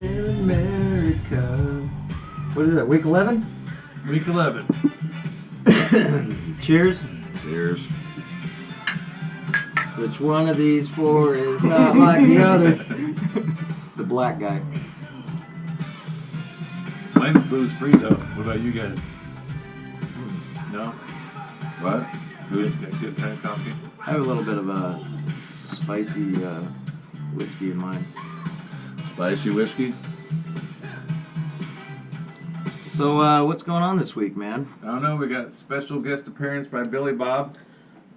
In America. What is that, week 11? Week 11. Cheers. Cheers. Which one of these four is not like the other? The black guy. Mine's booze free though. What about you guys? No? What? Good kind of coffee? I have a little bit of a spicy whiskey in mine. Spicy whiskey? So, what's going on this week, man? I don't know. We got special guest appearance by Billy Bob.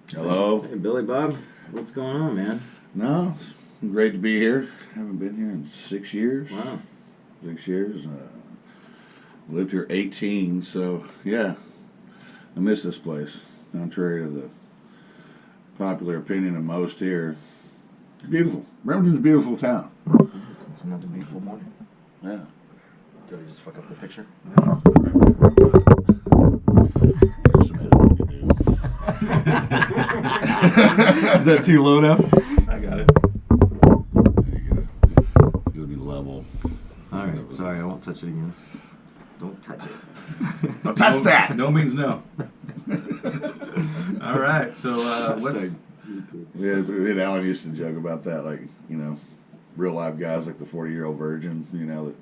Hello. Hey, Billy Bob, what's going on, man? No, it's great to be here. Haven't been here in 6 years. Wow. 6 years. Lived here 18, so yeah. I miss this place. Contrary to the popular opinion of most here. It's beautiful. Remington's a beautiful town. It's another beautiful morning. Yeah. Did I just fuck up the picture? There's some editing to do. Is that too low now? I got it. There you go. It's going to be level. Alright, sorry, I won't touch it again. Don't touch it. Don't touch that! No means no. All right. So let's. Yeah, me and Alan used to joke about that, like, you know, real life guys like the 40-year-old virgin, you know, that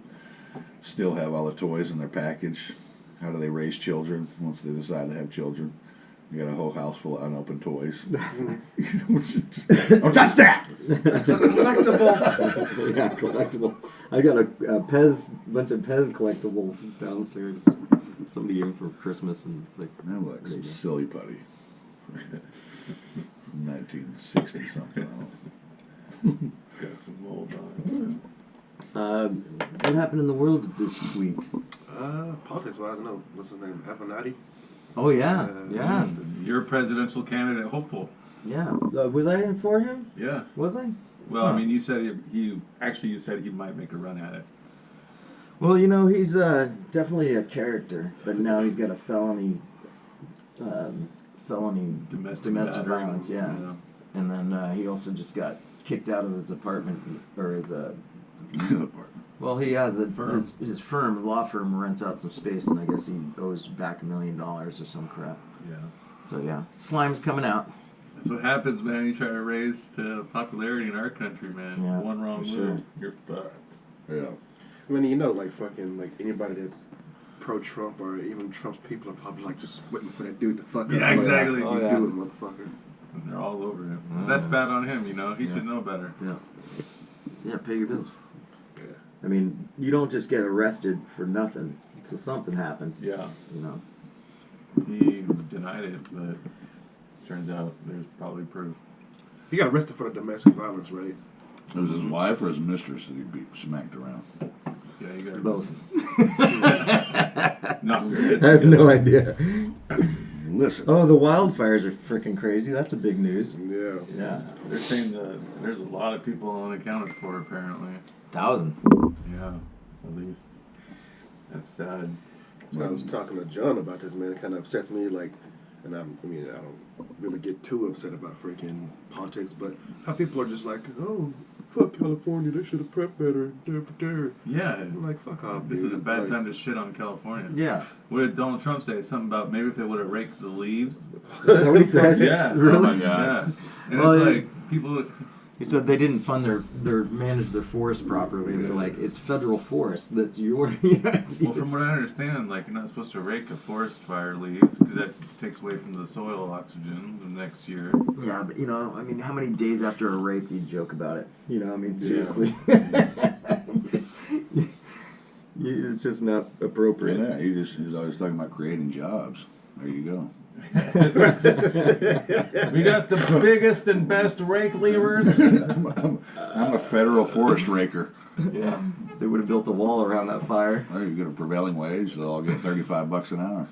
still have all the toys in their package. How do they raise children once they decide to have children? You got a whole house full of unopened toys. Don't touch that! It's a collectible. Yeah, collectible. I got a bunch of Pez collectibles downstairs. Somebody gave them for Christmas, and it's like, I'm like some silly putty. 1960 something. It's got some mold on it. what happened in the world this week? Politics-wise, I know, what's his name, Avenatti? Oh yeah, yeah, You're a presidential candidate hopeful. yeah. Was I in for him? Yeah. Was I? Well, Huh. I mean, you said you said he might make a run at it. Well, you know, he's definitely a character, but now he's got a felony domestic battery, violence. Yeah, and then he also just got kicked out of his apartment or his Well, he has his firm, law firm, rents out some space, and I guess he owes back $1 million or some crap. Yeah. So yeah, slime's coming out. That's what happens, man. You try to raise to popularity in our country, man. Yeah, One wrong for move, sure. you're fucked. Yeah. I mean, you know, like, fucking, like, anybody that's pro-Trump or even Trump's people are probably, like, just waiting for that dude to fuck up. Yeah, exactly. Like, you do it, motherfucker. And they're all over him. But that's bad on him, you know. He should know better. Yeah. Yeah, pay your bills. Yeah. I mean, you don't just get arrested for nothing. So something happened. Yeah. You know. He denied it, but turns out there's probably proof. He got arrested for the domestic violence, right? It was his wife or his mistress that he beat smacked around. Yeah, you got Both. Knock your heads I have no together. idea. Listen. Oh, the wildfires are freaking crazy. That's a big news. Yeah. Yeah. They're saying that there's a lot of people unaccounted for, apparently. 1,000. Yeah, at least. That's sad. So I was talking to John about this, man. It kind of upsets me, like, and I mean, I don't really get too upset about freaking politics, but how people are just like, oh, fuck California, they should have prepped better. Yeah. I'm like, fuck off, This dude. is a bad Like, time to shit on California. Yeah. What did Donald Trump say? Something about maybe if they would have raked the leaves? Is that what he said? Yeah. Really? Oh my God. Yeah. And Well, it's yeah. like, people... He said they didn't fund manage their forest properly. They're like, it's federal forest. That's your. Well, from what I understand, like, you're not supposed to rake a forest fire leaves because that takes away from the soil oxygen the next year. Yeah, but you know, I mean, how many days after a rape you joke about it? You know, I mean, Yeah. seriously. It's just not appropriate. Yeah, he's always talking about creating jobs. There you go. We got the biggest and best rake levers. I'm a federal forest raker. Yeah. They would have built a wall around that fire. Well, you get a prevailing wage, they'll all get $35 an hour.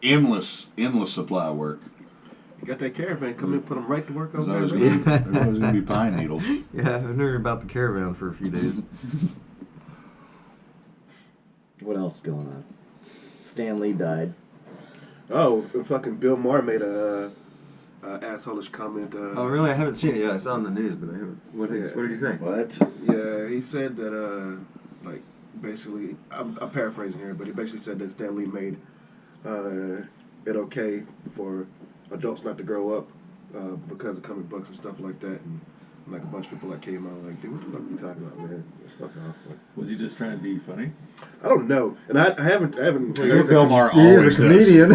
endless supply of work. You got that caravan, come in, put them right to work There's over always there. going to be pine needles. Yeah, I've heard about the caravan for a few days. What else is going on? Stan Lee died. Oh, fucking Bill Maher made a assholeish comment. Oh, really? I haven't seen it yet. I saw it on the news, but I haven't. What did he say? What? Yeah, he said that, like, basically, I'm paraphrasing here, but he basically said that Stan Lee made it okay for adults not to grow up because of comic books and stuff like that, and like a bunch of people that came out like, dude, what the fuck are you talking about, man? It's fucking off. Like, Was he just trying to be funny? I don't know, and I haven't. Bill Maher He is always a does. comedian.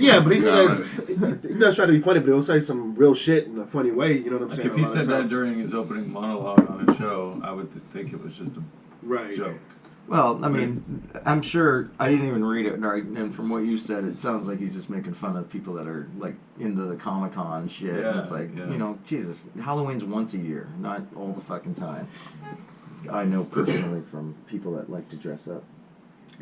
Yeah, but he Yeah, says he does try to be funny, but he'll say some real shit in a funny way. You know what I'm Like saying? if he A lot of said that times. during his opening monologue on a show, I would think it was just a right. joke. Well, I mean, I'm sure I didn't even read it, right? And from what you said, it sounds like he's just making fun of people that are like into the Comic-Con shit. And Yeah, it's like, yeah. you know, Jesus, Halloween's once a year, not all the fucking time. I know personally from people that like to dress up.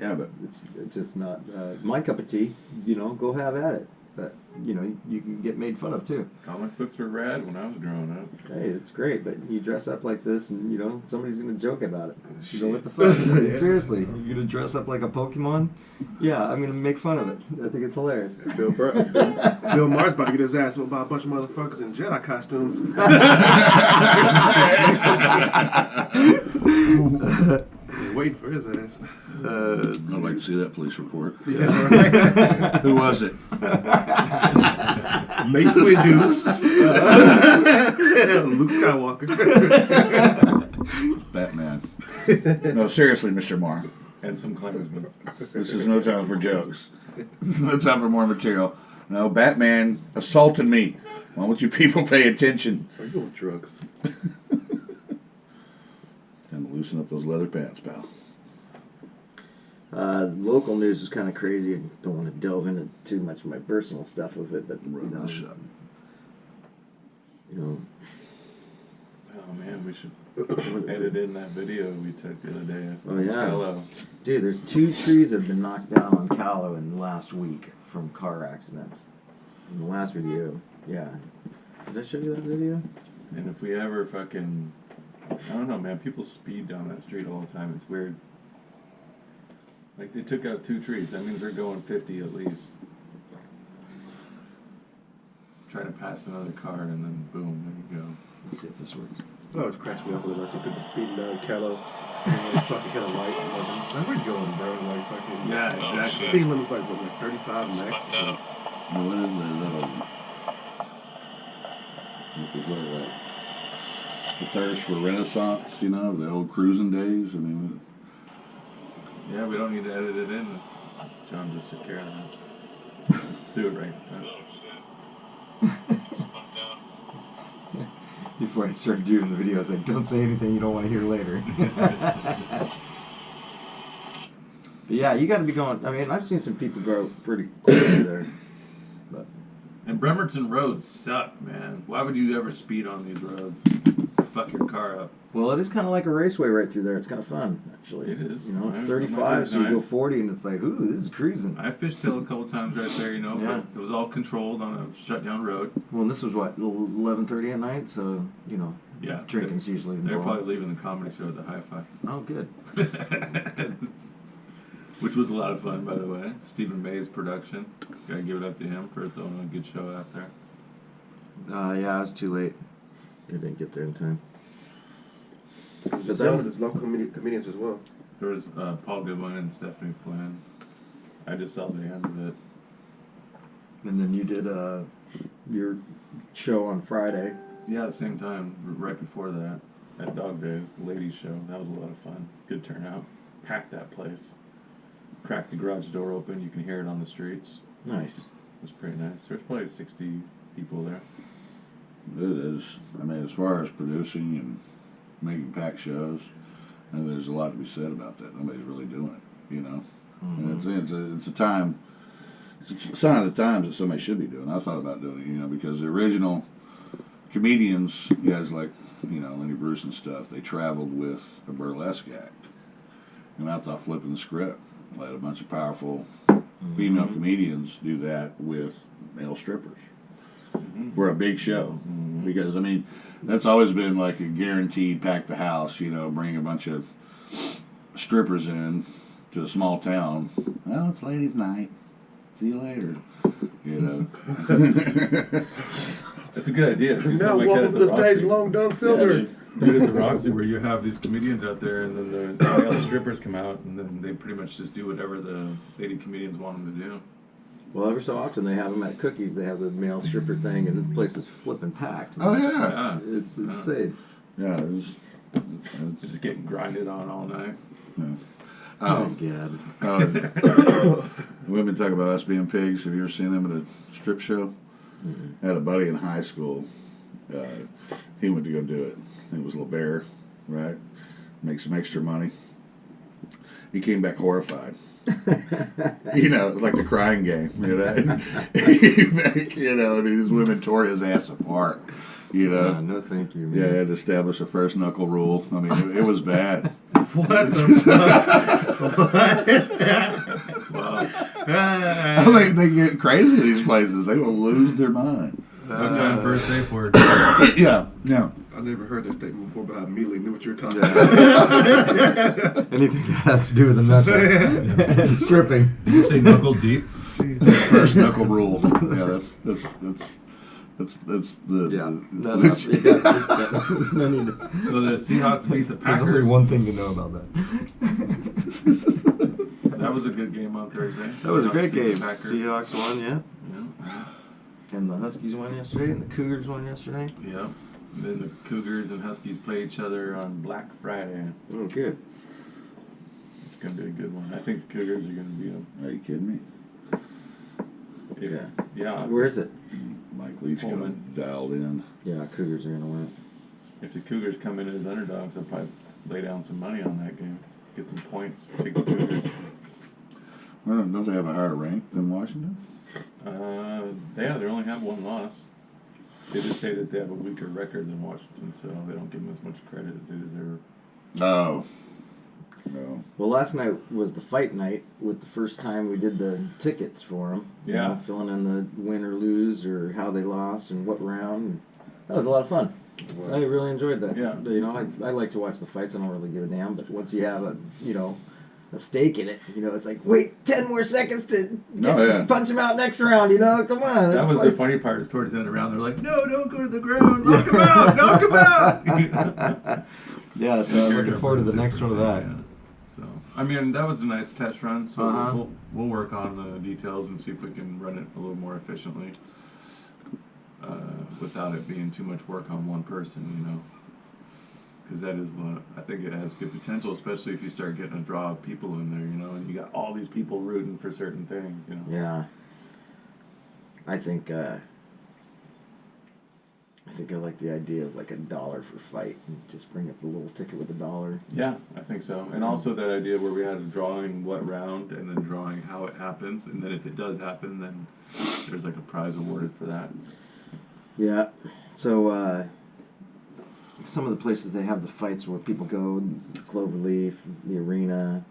Yeah, but It's just not my cup of tea. You know, go have at it. But you know, you can get made fun of too. Comic books were rad when I was growing up. Hey, it's great, but you dress up like this, and you know somebody's gonna joke about it. You go, what the fuck? I mean, seriously, you're gonna dress up like a Pokemon? Yeah, I'm gonna make fun of it. I think it's hilarious. Bill Maher's about to get his ass whipped by a bunch of motherfuckers in Jedi costumes. Waiting for his ass. I'd like to see that police report. Yeah, right. Who was it? Mace Windu. Luke Skywalker. Batman. No, seriously, Mr. Maher. And some Klansmen. This is no time for jokes. No time for more material. No, Batman assaulted me. Why won't you people pay attention? Are you on drugs? Time to loosen up those leather pants, pal. Local news is kind of crazy. I don't want to delve into too much of my personal stuff of it, but Shut. you know, Oh man, we should edit in that video we took the other day. Oh, yeah. Hello. dude, there's 2 trees that have been knocked down on Callow in the last week from car accidents. In the last video, yeah. Did I show you that video? And if we ever fucking, I don't know, man. People speed down that street all the time. It's weird. Like they took out 2 trees. That means they're going 50 at least. Try to pass another car and then boom, there you go. Let's see if this works. It always cracks me up when I see people speeding down Callow and they fucking hit a light. And I'm like, where you going, bro? Like, fucking. Yeah, exactly. Speed limit's like, what, like 35 max? What is that? The thirst for Renaissance, you know, the old cruising days. I mean, Yeah, we don't need to edit it in. John just took care of that. Do it right. Before I started doing the video, I was like, don't say anything you don't want to hear later. But yeah, you got to be going. I mean, I've seen some people grow pretty quickly there. But And Bremerton roads suck, man. Why would you ever speed on these roads? Fuck your car up. well, it is kind of like a raceway right through there. It's kind of fun, actually. It is. You know, it's I'm 35, so you nice. go 40, and it's like, ooh, this is cruising. I fishtailed a couple times right there, you know, Yeah. but it was all controlled on a shut-down road. Well, and this was what 11:30 at night, so you know, Yeah. drinking's usually They're involved. probably leaving the comedy show at the Hi-Fi. Oh, good. Which was a lot of fun, by the way. Stephen May's production. Gotta give it up to him for throwing a good show out there. Yeah, I was too late. I didn't get there in time. But that that was- was local comedians as well. There was Paul Goodwin and Stephanie Flynn. I just saw the end of it. And then you did your show on Friday. Yeah, at the same time, right before that, at Dog Days, the ladies' show. That was a lot of fun. Good turnout. Packed that place. Cracked the garage door open. You can hear it on the streets. Nice. It was pretty nice. There's probably 60 people there. it is. I mean, as far as producing and making packed shows, and there's a lot to be said about that. Nobody's really doing it, you know. And it's a time. It's a sign of the times that somebody should be doing. I thought about doing it, you know, because the original comedians, guys like, you know, Lenny Bruce and stuff, they traveled with a burlesque act. And I thought flipping the script, let a bunch of powerful female comedians do that with male strippers for a big show. Because, I mean, that's always been like a guaranteed pack the house, you know, bring a bunch of strippers in to a small town. Well, it's ladies' night. See you later. You know. That's a good idea. Do Now something like that welcome at to the stage, Roxy. Long Dong Yeah, Silver. do it at the Roxy where you have these comedians out there, and then the male strippers come out, and then they pretty much just do whatever the lady comedians want them to do. Well, every so often they have them at Cookies. They have the male stripper thing, and the place is flipping packed. Oh yeah. Yeah, It's insane. Yeah. It was, it's just getting grinded on all night. Oh, God. Women talk about us being pigs. Have you ever seen them at a strip show? Mm-hmm. I had a buddy in high school. He went to go do it. He was a little bear, right? Make some extra money. He came back horrified. You know, it was like the crying game. You know, and these women tore his ass apart. You know, No, thank you, man. yeah, had to establish a first knuckle rule. I mean, it was bad. What the fuck? Wow. They get crazy at these places. They will lose their mind. No time for a safe word. Yeah. I never heard that statement before, but I immediately knew what you were talking about. Anything that has to do with the knuckle. Stripping. Did you say knuckle deep? First knuckle rule. Yeah, that's the Yeah. No need to. So the Seahawks beat the There's only Packers. one thing to know about that. That was a good game on Thursday. That was a Seahawks great beat the game. Packers. Seahawks won, yeah. Yeah. And the Huskies won yesterday, and the Cougars won yesterday. Yeah. And then the Cougars and Huskies play each other on Black Friday. Oh, good. It's going to be a good one. I think the Cougars are going to beat them. Are you kidding me? Yeah. Where is it? Mike Leach got Pullman. dialed in. Yeah, Cougars are gonna win If the Cougars come in as underdogs, I'll probably lay down some money on that game. Get some points. Pick the Cougars. Well, don't they have a higher rank than Washington? They only have one loss. They just say that they have a weaker record than Washington, so they don't give them as much credit as they deserve. Oh. No. Well, last night was the fight night with the first time we did the tickets for them. Yeah. Filling in the win or lose or how they lost and what round. That was a lot of fun. I really enjoyed that. Yeah. You know, I like to watch the fights. I don't really give a damn. But once you have a stake in it, it's like, wait 10 more seconds to punch him out next round. Come on. That was the funny part. Is towards the end of the round, they're like, "No, don't go to the ground. Knock him out. Knock him out." Yeah, so I'm looking forward to the next one of that. Yeah. So, I mean, that was a nice test run. So Uh-huh. we'll work on the details and see if we can run it a little more efficiently, without it being too much work on one person. Because that is, I think it has good potential, especially if you start getting a draw of people in there. And you got all these people rooting for certain things. Yeah. I think I like the idea of like $1 for fight and just bring up the little ticket with $1. Yeah, I think so. And also that idea where we had a drawing what round and then drawing how it happens, and then if it does happen, then there's like a prize awarded for that. Yeah. So some of the places they have the fights where people go, Cloverleaf, the Arena,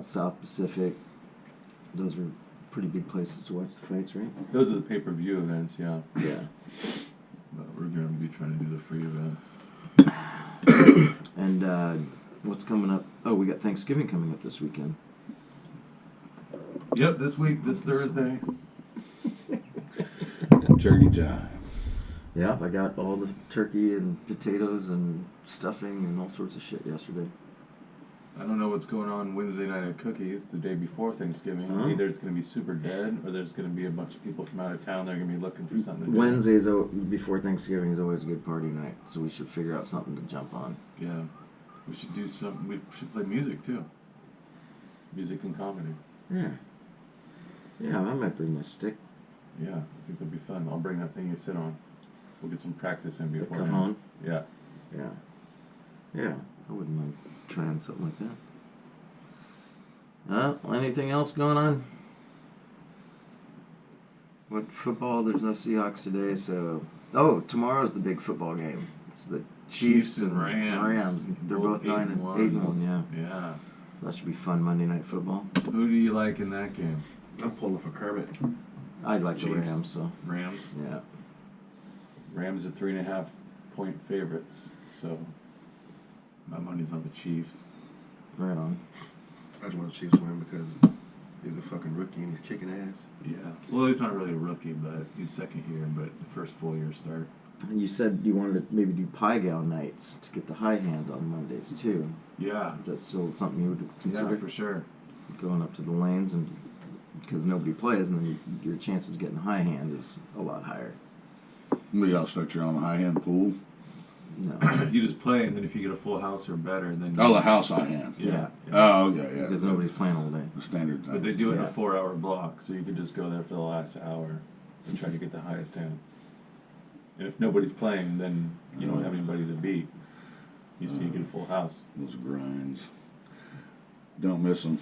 South Pacific. Those are pretty big places to watch the fights, right? Those are the pay-per-view events, yeah. Yeah. But we're going to be trying to do the free events. And what's coming up? Oh, we got Thanksgiving coming up this weekend. Yep, this week, this Thursday. Turkey time. Yeah, I got all the turkey and potatoes and stuffing and all sorts of shit yesterday. I don't know what's going on Wednesday night at Cookies, the day before Thanksgiving. Huh? Either it's going to be super dead, or there's going to be a bunch of people from out of town that are going to be looking for something to do. Wednesdays before Thanksgiving is always a good party night, so we should figure out something to jump on. Yeah. We should do some, we should play music too. Music and comedy. Yeah. Yeah, I might bring my stick. Yeah, I think that'd be fun. I'll bring that thing you sit on. We'll get some practice in The before. cajon. Yeah. Yeah. Yeah, I wouldn't mind trying something like that. Anything else going on? What football? There's no Seahawks today, so... Oh, tomorrow's the big football game. It's the Chiefs and Rams. They're both 8-1, yeah. Yeah. So that should be fun Monday Night Football. Who do you like in that game? I'm pulling for Kermit. I like the Chiefs. Rams, so... Rams? Yeah. Rams are 3.5 point favorites, so my money's on the Chiefs. Right on. I just want the Chiefs to win because He's a fucking rookie and he's kicking ass. Yeah. Well, he's not really a rookie, but he's second year, but first full year start. And you said you wanted to maybe do pie gal nights to get the high hand on Mondays too. Yeah. Is that still something you would consider? Yeah, for sure. Going up to the lanes, and because nobody plays, and then your chances of getting high hand is a lot higher. We all start your own high hand pool. No. You just play, and then if you get a full house or better, then Oh, the house high hand. Yeah. Oh, okay, yeah. Because nobody's playing all day. The standard thing. But they do it in Yeah. a 4-hour block, so you could just go there for the last hour and try to get the highest hand. And if nobody's playing, then you don't have anybody to beat. You get a full house. Those grinds. Don't miss them.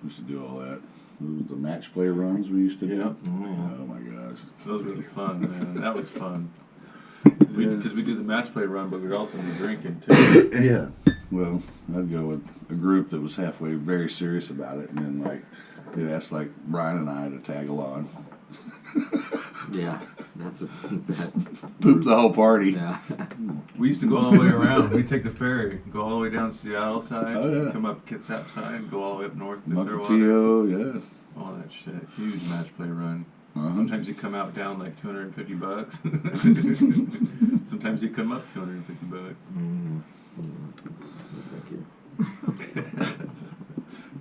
Used to do all that. Those were the match play runs we used to do. Yep. Oh my gosh. Those were fun, man. That was fun. Because we do the match play run, but we'd also be drinking too. Yeah. Well, I'd go with a group that was halfway very serious about it, and then like they'd ask like Brian and I to tag along. Yeah, that's a bad. Poop the whole party. Yeah. We used to go all the way around. We'd take the ferry, go all the way down Seattle side, Oh, yeah. come up Kitsap side, go all the way up north to Clearwater. Mukilteo, yeah. All that shit. Huge match play run. Uh-huh. Sometimes you come out down like $250. Sometimes you come up $250. Mm-hmm. Thank you.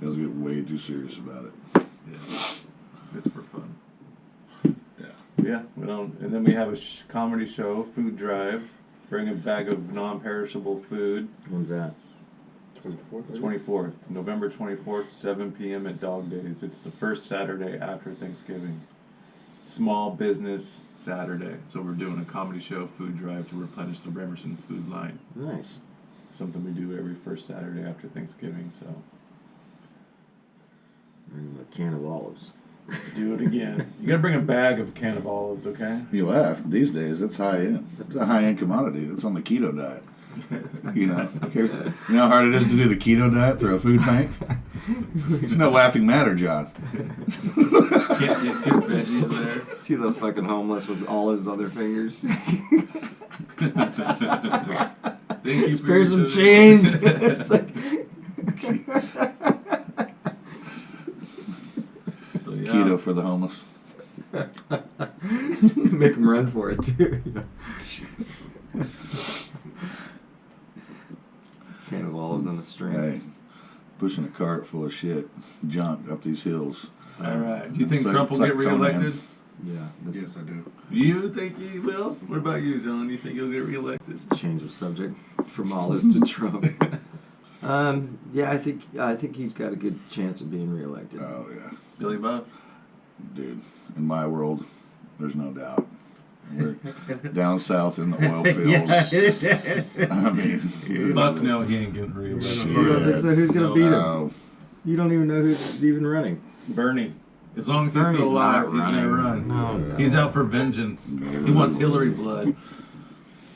Guys get way too serious about it. Yeah, it's for fun. Yeah. Yeah, we don't, and then we have a comedy show, food drive. Bring a bag of non-perishable food. When's that? 24th. 24th, November 24th, 7 p.m. at Dog Days. It's the first Saturday after Thanksgiving. Small business Saturday. So we're doing a comedy show, food drive to replenish the Bremerton food line. Nice. Something we do every first Saturday after Thanksgiving. So And a can of olives. do it again. You gotta bring a bag of can of olives, okay? You laugh. These days, it's high end. It's a high end commodity. It's on the keto diet. You know, you know how hard it is to do the keto diet through a food bank? It's no laughing matter, John. Can't get good veggies there. See the fucking homeless with olives on their fingers? Thank you for Spare some your change. donation. It's like So yeah. Keto for the homeless. make them run for it too. You know? Can of olives on the string. Hey, pushing a cart full of shit, junk up these hills. All right. Do you think It's like- Trump will it's get like Conan. reelected? Yeah. Yes, I do. You think he will? What about you, John? You think he'll get reelected? Change of subject from olives to Trump. Yeah, I think he's got a good chance of being reelected. Oh yeah, Billy Bob? dude. In my world, there's no doubt. We're down south in the oil fields. I mean, Fuck no, he ain't getting reelected. Shit. You don't think so? Who's gonna No, beat him? Oh, You don't even know who's even running. Bernie. As long as he's Bernie's still alive, not he's gonna running. run. No. He's out for vengeance. He wants Hillary blood.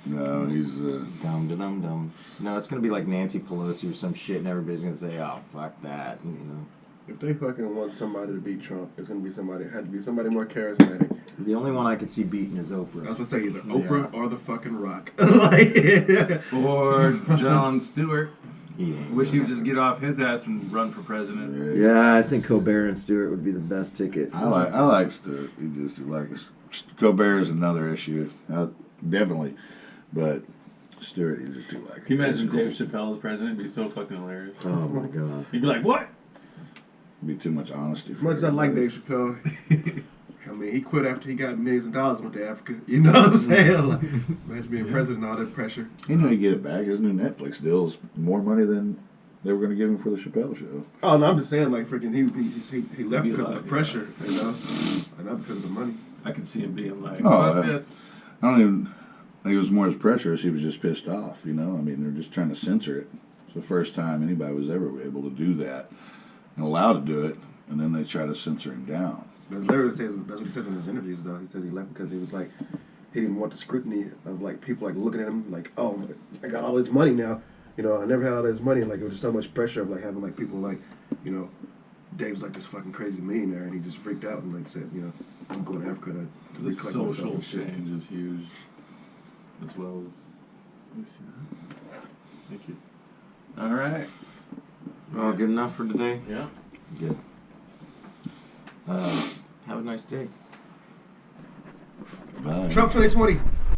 no, he's Dum dum dum. No, it's gonna be like Nancy Pelosi or some shit, and everybody's gonna say, "Oh, fuck that," you know. If they fucking want somebody to beat Trump, it's gonna be somebody. It had to be somebody more charismatic. The only one I could see beating is I was Oprah. gonna say either Oprah or the fucking Rock. Or Jon Stewart. He ain't Wish he would gonna- just get off his ass and run for president. Yeah, I think Colbert and Stewart would be the best ticket. I like Stewart. He just like Colbert is another issue, definitely, but Stewart he's just too like. Can you imagine Dave Chappelle as president? It'd be so fucking hilarious. Oh my god. He'd be like, what? Be too much honesty. As For much as I like everybody. Dave Chappelle, I mean, he quit after he got millions of dollars went to Africa. You know what I'm saying? Like, imagine being president, all that pressure. He knew he'd get it back. His new Netflix deal is more money than they were going to give him for the Chappelle show. Oh no, I'm just saying, like freaking, he left Be because of like, the pressure, you know, and not because of the money. I can see him being like, Oh, fuck yeah. this. I don't even think it was more his pressure as he was just pissed off, you know? I mean, they're just trying to censor it. It's the first time anybody was ever able to do that and allowed to do it, and then they try to censor him down. That's literally says that's what he says in his interviews though. He says he left because he was like he didn't want the scrutiny of like people like looking at him like, oh, I got all this money now, you know, I never had all this money, and like it was just so much pressure of like having like people like, you know, Dave's like this fucking crazy millionaire, and he just freaked out and like said, you know, I'm going to Africa to The recollect myself social and shit. change is huge. As well as, let me see that. Thank you. All right. Oh, good enough for today? Yeah. Good. Have a nice day. Bye. Trump 2020.